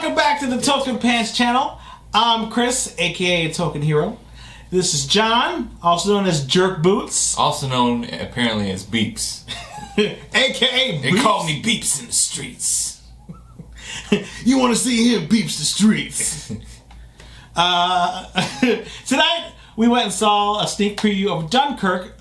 Welcome back to the Token Pants channel. I'm Chris, aka Token Hero. This is John, also known as Jerk Boots. Also known apparently as Beeps. aka They call me Beeps in the streets. You want to see him Beeps the streets. Tonight, we went and saw a sneak preview of Dunkirk.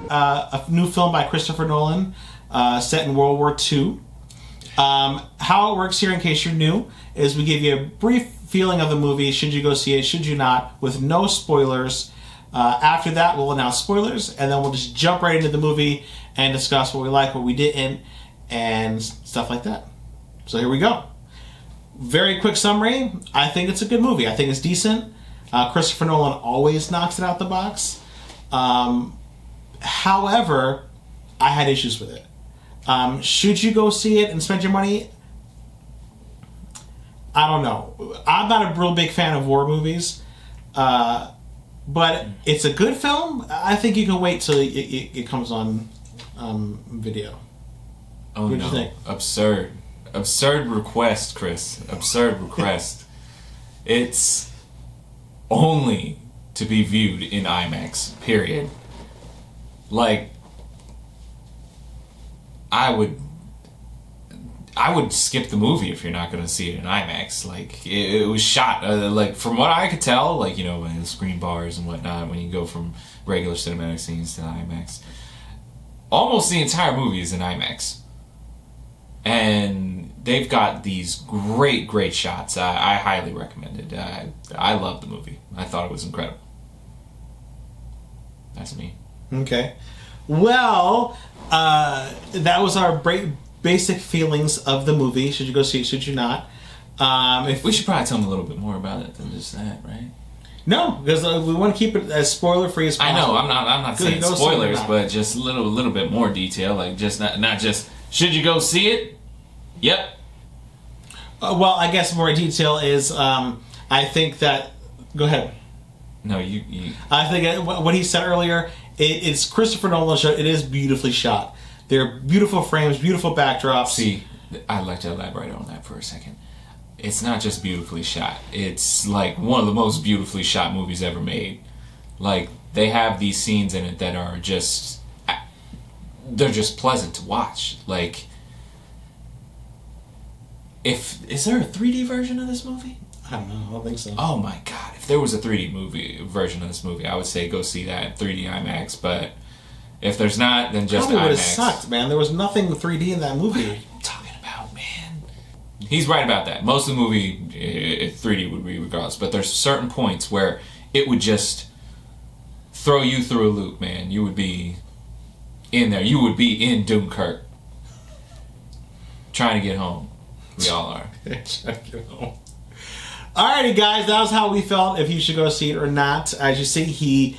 A new film by Christopher Nolan, set in World War II. How it works here, in case you're new, is we give you a brief feeling of the movie. Should you go see it? Should you not? With no spoilers. After that, we'll announce spoilers, and then we'll just jump right into the movie and discuss what we like, what we didn't, and stuff like that. So here we go. Very quick summary. I think it's a good movie. I think it's decent. Christopher Nolan always knocks it out the box. However, I had issues with it. Should you go see it and spend your money? I don't know. I'm not a real big fan of war movies, but it's a good film. I think you can wait till it comes on video. Oh, what do you think? Absurd request, Chris. Absurd request. It's only to be viewed in IMAX, period. Like, I would skip the movie if you're not going to see it in IMAX. Like, it was shot, like, from what I could tell, like, you know, in the screen bars and whatnot, when you go from regular cinematic scenes to IMAX, almost the entire movie is in IMAX. And they've got these great shots. I highly recommend it. I love the movie. I thought it was incredible. That's me. Okay. Well, that was our basic feelings of the movie. Should you go see it? Should you not? If we should probably tell them a little bit more about it than just that, right? No, because we want to keep it as spoiler free as possible. I know. I'm not saying spoilers, but just a little bit more detail. Like, just not just should you go see it? Yep. Well, I guess more detail is I think that. Go ahead. No, you. I think what he said earlier. It's Christopher Nolan show. It is beautifully shot. They're beautiful frames, beautiful backdrops. See, I'd like to elaborate on that for a second. It's not just beautifully shot. It's like one of the most beautifully shot movies ever made. Like, they have these scenes in it that are just... they're just pleasant to watch. Like, is there a 3D version of this movie? I don't know. I don't think so. Oh my god! If there was a 3D version of this movie, I would say go see that 3D IMAX. But if there's not, then just probably IMAX. Would have sucked, man. There was nothing 3D in that movie. What are you talking about, man? He's right about that. Most of the movie, 3D would be regardless. But there's certain points where it would just throw you through a loop, man. You would be in there. You would be in Dunkirk, trying to get home. We all are. Trying to get home. Alrighty, guys, that was how we felt, if you should go see it or not. As you see,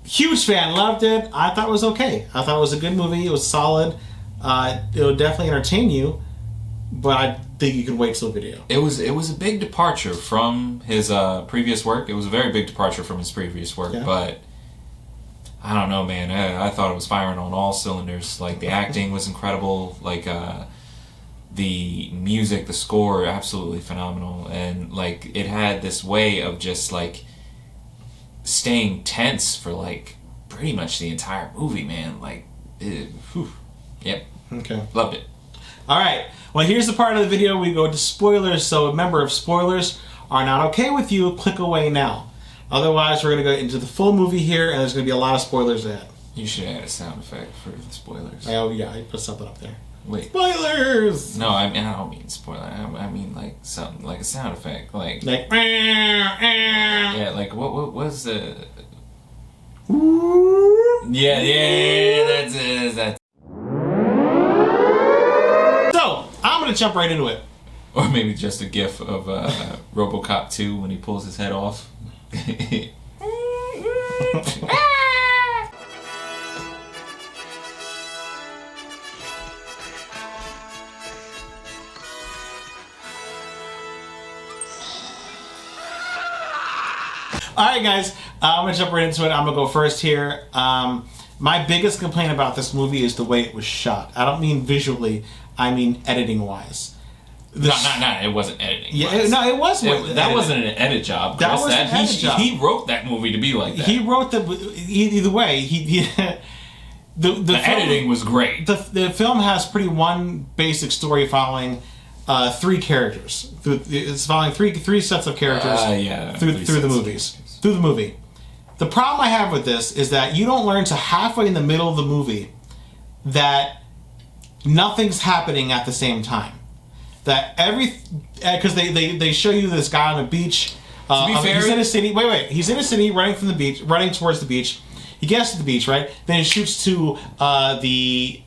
huge fan, loved it. I thought it was okay. I thought it was a good movie. It was solid. It would definitely entertain you, but I think you can wait till the video. It was a big departure from his previous work. It was a very big departure from his previous work, yeah. But I don't know, man. I thought it was firing on all cylinders. Like, the acting was incredible. Like, the music, the score, absolutely phenomenal. And, like, it had this way of just, like, staying tense for, like, pretty much the entire movie, man. Like, yep. Okay. Loved it. Alright, well, here's the part of the video we go to spoilers. So remember, if spoilers are not okay with you, click away now. Otherwise, we're going to go into the full movie here, and there's going to be a lot of spoilers ahead. You should add a sound effect for the spoilers. Oh, yeah, I put something up there. Wait. Spoilers! No, I don't mean spoiler. I mean, like, something, like a sound effect. Like, yeah, like, what was the... Yeah, that's it. So, I'm going to jump right into it. Or maybe just a gif of RoboCop 2 when he pulls his head off. Alright, guys, I'm going to jump right into it. I'm going to go first here. My biggest complaint about this movie is the way it was shot. I don't mean visually, I mean editing-wise. No, it wasn't editing. Yeah, it wasn't. That wasn't an edit job. That was an edit job. He wrote that movie to be like that. He wrote either way. The editing was great. The film has pretty one basic story following three characters. It's following three sets of characters through the movies. Through the movie. The problem I have with this is that you don't learn to halfway in the middle of the movie that nothing's happening at the same time. That because they show you this guy on a beach. To be fair, he's in a city. Wait. He's in a city, running from the beach, running towards the beach. He gets to the beach, right? Then it shoots to the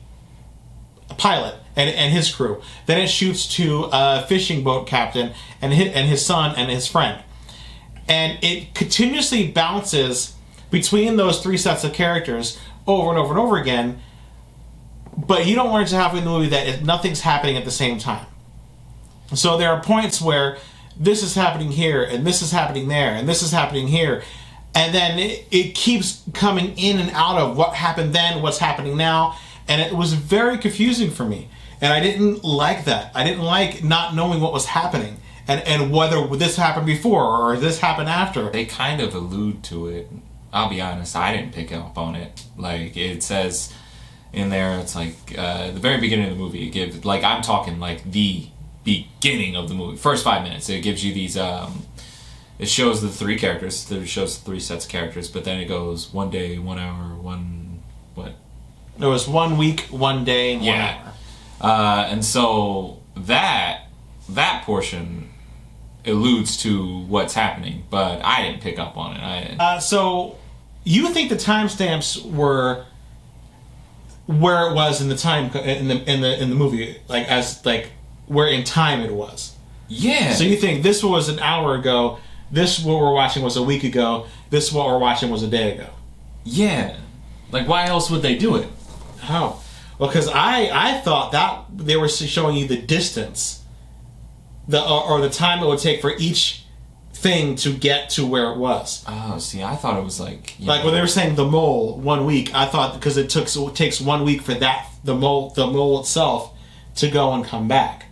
pilot and his crew. Then it shoots to a fishing boat captain and his son and his friend. And it continuously bounces between those three sets of characters over and over and over again. But you don't learn to halfway in the movie that nothing's happening at the same time. So there are points where this is happening here, and this is happening there, and this is happening here. And then it keeps coming in and out of what happened then, what's happening now. And it was very confusing for me. And I didn't like that. I didn't like not knowing what was happening. And whether this happened before or this happened after. They kind of allude to it. I'll be honest, I didn't pick up on it. Like, it says in there, it's like, the very beginning of the movie, it gives, like, I'm talking like the beginning of the movie. First 5 minutes, it gives you these, it shows the three characters, it shows three sets of characters, but then it goes 1 day, 1 hour, what? It was 1 week, 1 day, and 1 hour. And so that portion alludes to what's happening, but I didn't pick up on it. So you think the timestamps were where it was in the time in the movie, like as like where in time it was? Yeah. So you think this was an hour ago, this what we're watching was a week ago, this what we're watching was a day ago? Yeah. Like, why else would they do it? How? Well, because I thought that they were showing you the distance, or the time it would take for each thing to get to where it was. Oh, see, I thought it was like when they were saying the mole 1 week, I thought because it takes 1 week for the mole itself to go and come back.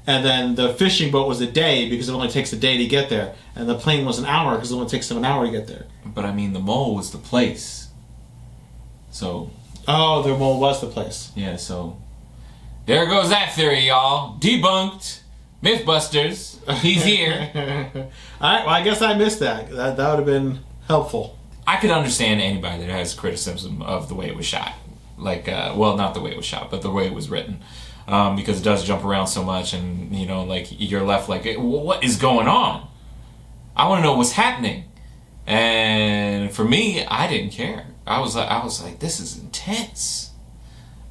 And then the fishing boat was a day because it only takes a day to get there. And the plane was an hour because it only takes them an hour to get there. But I mean, the mole was the place. So. Oh, the mole was the place. Yeah, so. There goes that theory, y'all. Debunked. Mythbusters. He's here. Alright, well, I guess I missed that. That would have been helpful. I could understand anybody that has criticism of the way it was shot. Like, well, not the way it was shot, but the way it was written. Because it does jump around so much, and you know, like you're left like, what is going on? I want to know what's happening. And for me, I didn't care. I was like, this is intense.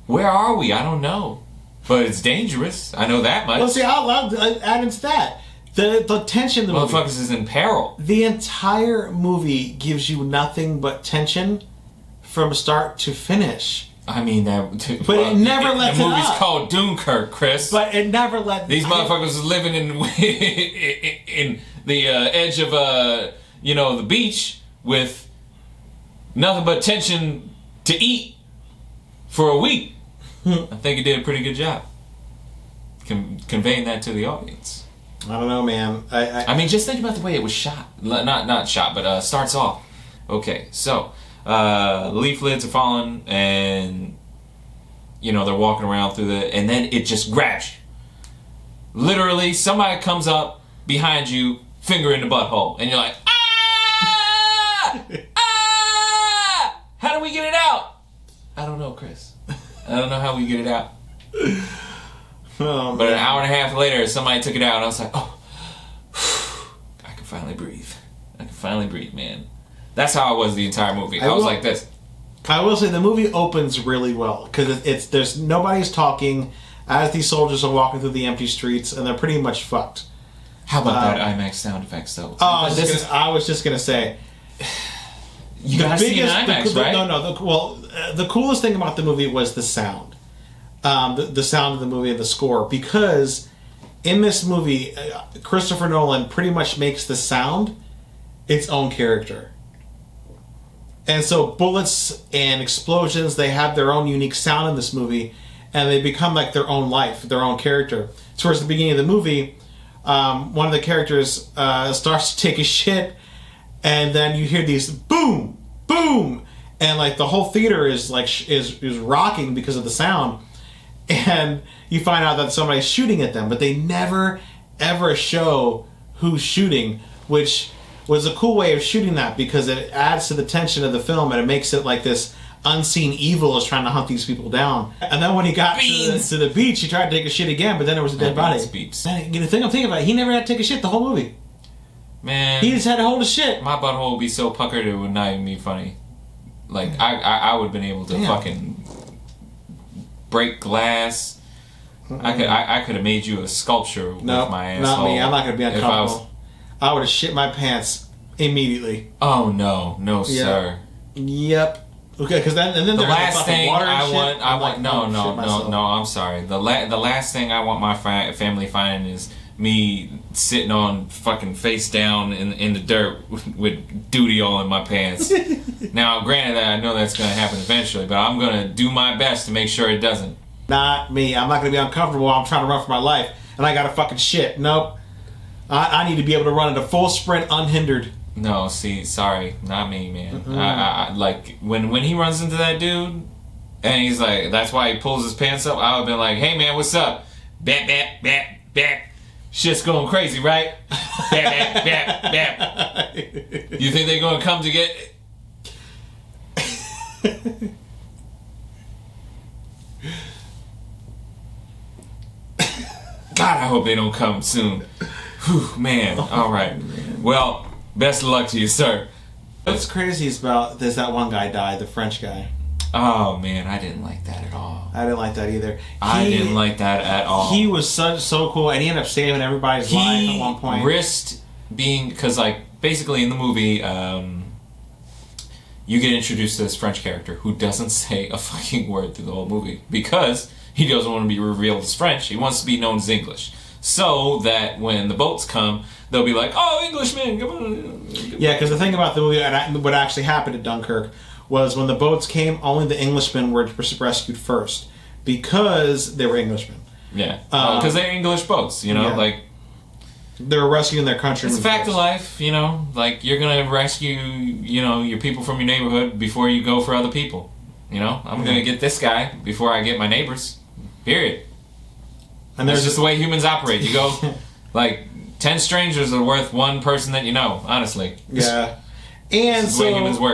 Where are we? I don't know, but it's dangerous. I know that much. Well, see, I'll add into that the tension. In the movie. Motherfuckers is in peril. The entire movie gives you nothing but tension from start to finish. I mean that, but it never lets it up. The movie's called Dunkirk, Chris. But it never let these motherfuckers is living in the edge of the beach with nothing but tension to eat for a week. I think it did a pretty good job conveying that to the audience. I don't know, man. I mean, just think about the way it was shot. Not shot, but starts off. Okay, so. Leaf lids are falling, and they're walking around through and then it just grabs you. Literally, somebody comes up behind you, finger in the butthole, and you're like, ah! Ah! How do we get it out? I don't know, Chris. I don't know how we get it out. Oh, but an hour and a half later, somebody took it out, and I was like, oh, I can finally breathe, man. That's how I was the entire movie. I was like this. I will say the movie opens really well because there's nobody's talking as these soldiers are walking through the empty streets, and they're pretty much fucked. How about that IMAX sound effects though? I was just gonna say. You gotta see it in IMAX, right? No. The coolest thing about the movie was the sound, the sound of the movie and the score, because in this movie, Christopher Nolan pretty much makes the sound its own character. And so bullets and explosions, they have their own unique sound in this movie, and they become like their own life, their own character. Towards the beginning of the movie, one of the characters starts to take a shit, and then you hear these boom, boom, and like the whole theater is like is rocking because of the sound, and you find out that somebody's shooting at them, but they never ever show who's shooting, which was a cool way of shooting that because it adds to the tension of the film and it makes it like this unseen evil is trying to hunt these people down. And then when he got to the beach, he tried to take a shit again, but then there was a dead body. Man, the thing I'm thinking about, he never had to take a shit the whole movie. Man, he just had to hold his shit. My butthole would be so puckered it would not even be funny. Like I would have been able to fucking break glass. I could have made you a sculpture with my asshole. Not me. I'm not gonna be uncomfortable. I would have shit my pants immediately. Oh no, sir. Yep. Okay, because then the last thing I want. No. I'm sorry. The last thing I want my family finding is me sitting on fucking face down in the dirt with duty all in my pants. Now, granted, I know that's going to happen eventually, but I'm going to do my best to make sure it doesn't. Not me. I'm not going to be uncomfortable while I'm trying to run for my life, and I got to fucking shit. Nope. I need to be able to run at a full sprint unhindered. No, see, sorry, not me, man. I like when he runs into that dude, and he's like, that's why he pulls his pants up. I would have been like, hey man, what's up? Bap bap bap bap. Shit's going crazy, right? Bap bap bap bap. You think they're gonna come to get? God, I hope they don't come soon. Whew, man. All right. Well, best of luck to you, sir. What's crazy is there's that one guy died, the French guy. Oh man, I didn't like that at all. I didn't like that either. I didn't like that at all. He was so cool, and he ended up saving everybody's life at one point. He risked being, because like basically in the movie, you get introduced to this French character who doesn't say a fucking word through the whole movie because he doesn't want to be revealed as French. He wants to be known as English, so that when the boats come, they'll be like, "Oh, Englishmen, come on." Yeah, because the thing about the movie, and what actually happened at Dunkirk, was when the boats came, only the Englishmen were rescued first because they were Englishmen. Yeah, because they're English boats, like they were rescuing their country. It's a fact of life, like you're gonna rescue, your people from your neighborhood before you go for other people. I'm gonna get this guy before I get my neighbors. Period. And there's just the way humans operate. You go, like 10 strangers are worth one person that you know. Honestly. Yeah. And so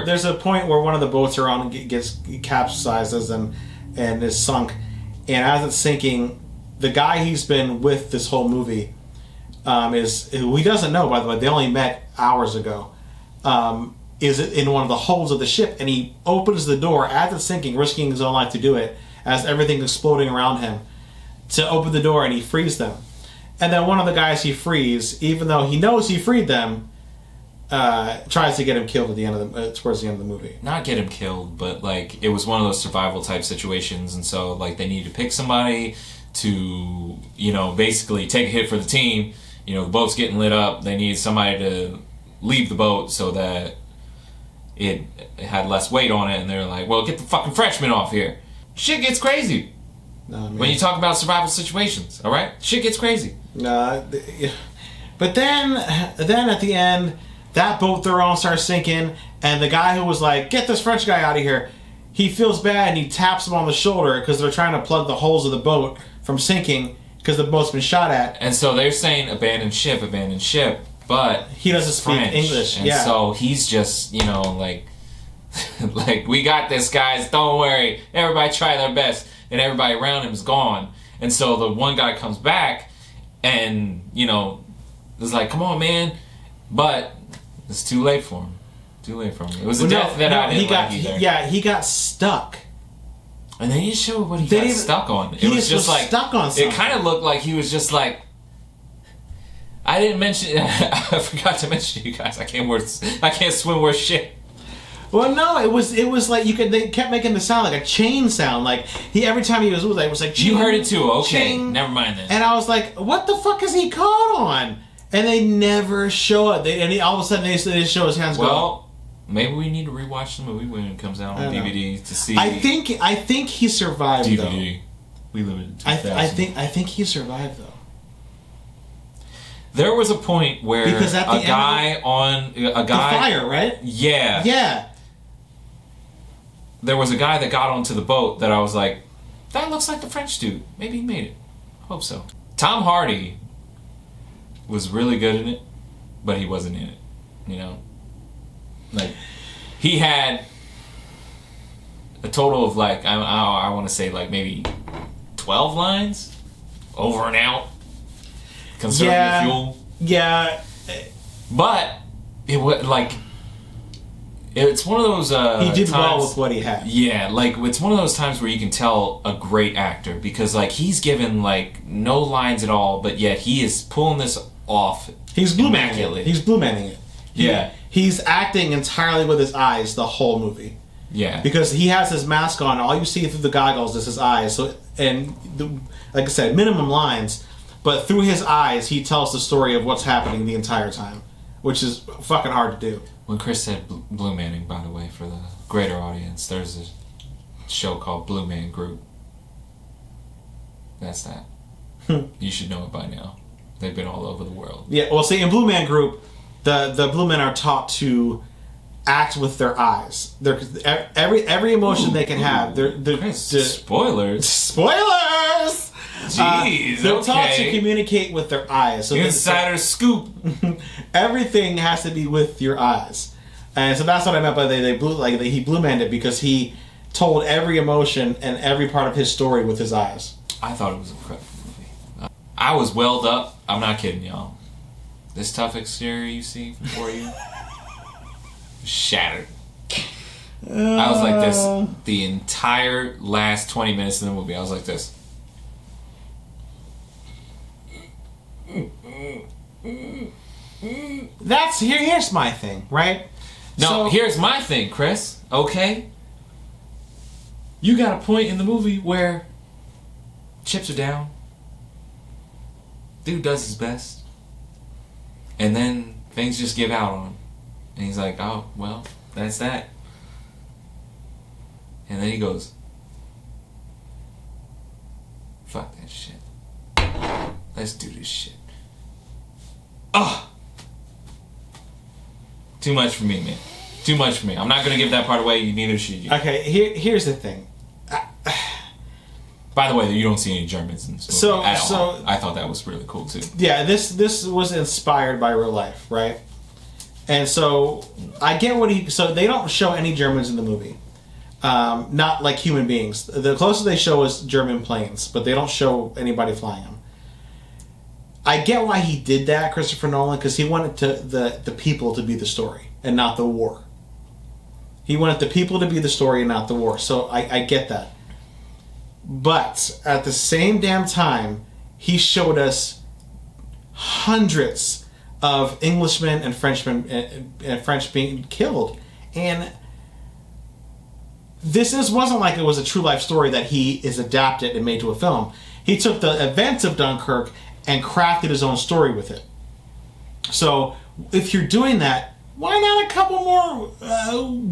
there's a point where one of the boats are on gets capsizes and is sunk, and as it's sinking, the guy he's been with this whole movie who he doesn't know, by the way. They only met hours ago. Is in one of the holds of the ship, and he opens the door as it's sinking, risking his own life to do it, as everything's exploding around him, to open the door, and he frees them. And then one of the guys he frees, even though he knows he freed them, tries to get him killed at the end of towards the end of the movie. Not get him killed, but like it was one of those survival type situations, and so like they need to pick somebody to basically take a hit for the team. The boat's getting lit up. They need somebody to leave the boat so that it had less weight on it, and they're like, well, get the fucking Frenchman off here. Shit gets crazy. When you talk about survival situations, all right? Shit gets crazy. But then at the end, that boat they're on starts sinking, and the guy who was like, get this French guy out of here, he feels bad, and he taps him on the shoulder because they're trying to plug the holes of the boat from sinking because the boat's been shot at. And so they're saying abandoned ship, but he doesn't speak English. And so he's just, like, like, we got this, guys, don't worry. Everybody try their best. And everybody around him is gone. And so the one guy comes back and, is like, come on, man. But it's too late for him. It was a death that I didn't like either. He got stuck. And they didn't show what he got stuck on. It was just like stuck on something. It kind of looked like he was just like. I didn't mention. I forgot to mention to you guys. I can't swim worth shit. Well, no, it was like they kept making the sound like a chain sound. Like every time he was it was like. You heard it too. Okay, chain. Never mind then. And I was like, what the fuck is he caught on? And they never show it. All of a sudden they show his hands go. Well, maybe we need to rewatch the movie when it comes out on DVD to see. I think he survived DVD. Though. We live in 2000. I think he survived though. There was a point where because at the the fire, right? Yeah. Yeah. There was a guy that got onto the boat that I was like, that looks like the French dude. Maybe he made it. Hope so. Tom Hardy was really good in it, but he wasn't in it. You know? Like, he had a total of like, I want to say like maybe 12 lines over and out. Conserving the fuel. Yeah. But it was like, it's one of those he did times, well with what he had. Yeah, like it's one of those times where you can tell a great actor because like he's given like no lines at all, but yet he is pulling this off. He's blue manning it. He's blue manning it. Yeah. He's acting entirely with his eyes the whole movie. Yeah. Because he has his mask on, all you see through the goggles is his eyes. So like I said, minimum lines, but through his eyes he tells the story of what's happening the entire time, which is fucking hard to do. When Chris said Blue Manning, by the way, for the greater audience, there's a show called Blue Man Group. That's that. You should know it by now. They've been all over the world. Yeah, well, see, in Blue Man Group, the Blue Men are taught to act with their eyes. Every emotion they can have. Spoilers. Spoilers. Jeez, they're taught to communicate with their eyes. So Insider scoop. Everything has to be with your eyes, and so that's what I meant by he blue manned it because he told every emotion and every part of his story with his eyes. I thought it was an incredible movie. I was welled up. I'm not kidding, y'all. This tough exterior you see before you, shattered. I was like this the entire last 20 minutes of the movie. I was like this. Here's my thing, right? No, here's my thing, Chris. Okay, you got a point in the movie where chips are down. Dude does his best, and then things just give out on him, and he's like, "Oh, well, that's that." And then he goes, "Fuck that shit. Let's do this shit." Oh, too much for me, man. Too much for me. I'm not gonna give that part away. Neither should you. Okay, here's the thing. By the way, you don't see any Germans in this movie at all. I thought that was really cool too. Yeah, this was inspired by real life, right? And so I get what So they don't show any Germans in the movie, not like human beings. The closest they show is German planes, but they don't show anybody flying them. I get why he did that, Christopher Nolan, because he wanted the people to be the story and not the war. He wanted the people to be the story and not the war. So I get that. But at the same damn time, he showed us hundreds of Englishmen and Frenchmen and French being killed. And this wasn't like it was a true life story that he is adapted and made to a film. He took the events of Dunkirk and crafted his own story with it. So if you're doing that, why not a couple more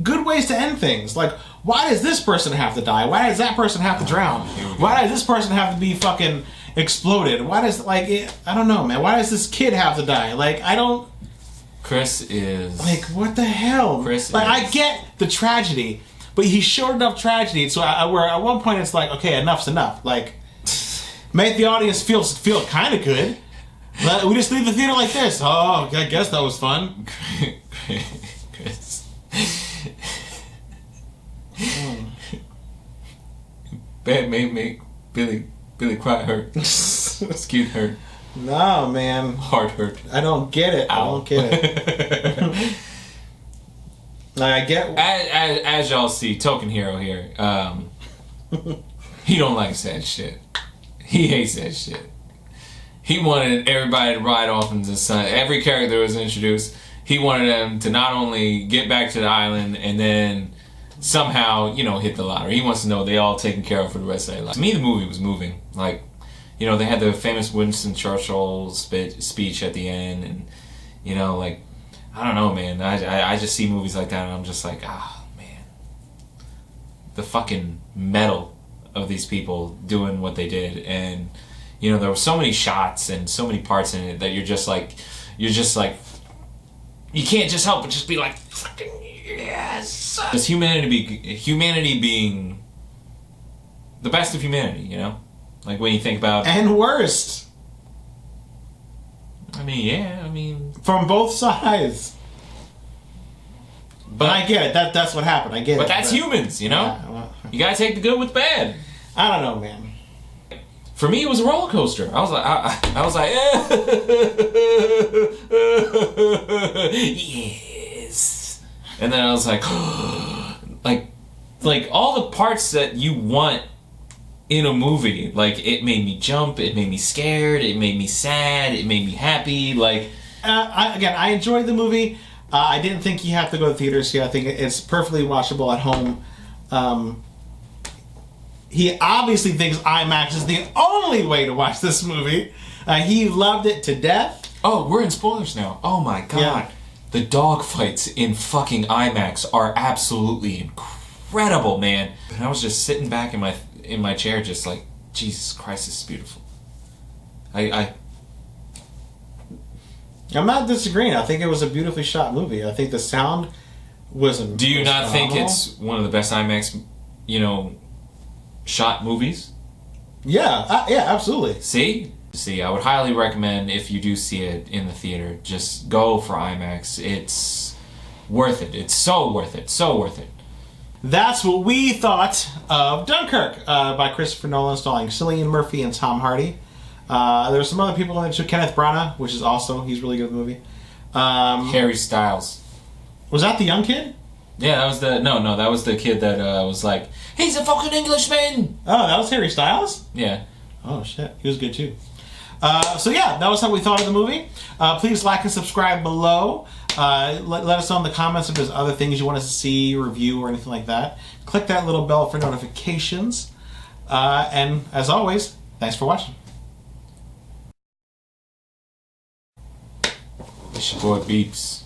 good ways to end things? Like, why does this person have to die? Why does that person have to drown? Why does this person have to be fucking exploded? Why does, I don't know, man. Why does this kid have to die? Like, I don't... Chris is... Like, what the hell? I get the tragedy, but he showed enough tragedy so where at one point it's like, okay, enough's enough. Like, make the audience feel kind of good. We just leave the theater like this. Oh, I guess that was fun. Chris. Bad make Billy cry hurt. Skin hurt. No, man. Heart hurt. I don't get it. Ow. I don't get it. I get... As y'all see, Token Hero here, he don't like sad shit. He hates that shit. He wanted everybody to ride off into the sun. Every character that was introduced, he wanted them to not only get back to the island and then somehow, hit the lottery. He wants to know they all taken care of for the rest of their life. To me, the movie was moving. Like, they had the famous Winston Churchill speech at the end, and, I don't know, man. I just see movies like that and I'm just like, ah, man. The fucking metal of these people doing what they did. And, you know, there were so many shots and so many parts in it that you're just like, you can't just help but just be like, fucking yes. Just humanity being the best of humanity, you know? Like when you think about... And worst. I mean, yeah, I mean... From both sides. But I get it. That's what happened. I get it. But that's humans, you know? Yeah, well, you gotta take the good with the bad. I don't know, man. For me, it was a roller coaster. I was like, yes. And then I was like, like all the parts that you want in a movie. Like, it made me jump, it made me scared, it made me sad, it made me happy. Like, I enjoyed the movie. I didn't think you have to go to theaters here. I think it's perfectly watchable at home. He obviously thinks IMAX is the only way to watch this movie. He loved it to death. Oh, we're in spoilers now. Oh my god. Yeah. The dog fights in fucking IMAX are absolutely incredible, man. And I was just sitting back in my chair just like, Jesus Christ, this is beautiful. I'm not disagreeing. I think it was a beautifully shot movie. I think the sound was Do you not think it's one of the best IMAX, you know, shot movies? Yeah, absolutely. See, I would highly recommend, if you do see it in the theater, just go for IMAX. It's worth it. It's so worth it. So worth it. That's what we thought of Dunkirk by Christopher Nolan, starring Cillian Murphy and Tom Hardy. There's some other people in there too. Kenneth Branagh, which is also, he's really good at the movie. Harry Styles. Was that the young kid? Yeah, that was that was the kid that was like, he's a fucking Englishman! Oh, that was Harry Styles? Yeah. Oh, shit. He was good too. So yeah, that was how we thought of the movie. Please like and subscribe below. Let us know in the comments if there's other things you want us to see, review, or anything like that. Click that little bell for notifications. And as always, thanks for watching. It's your boy Beeps.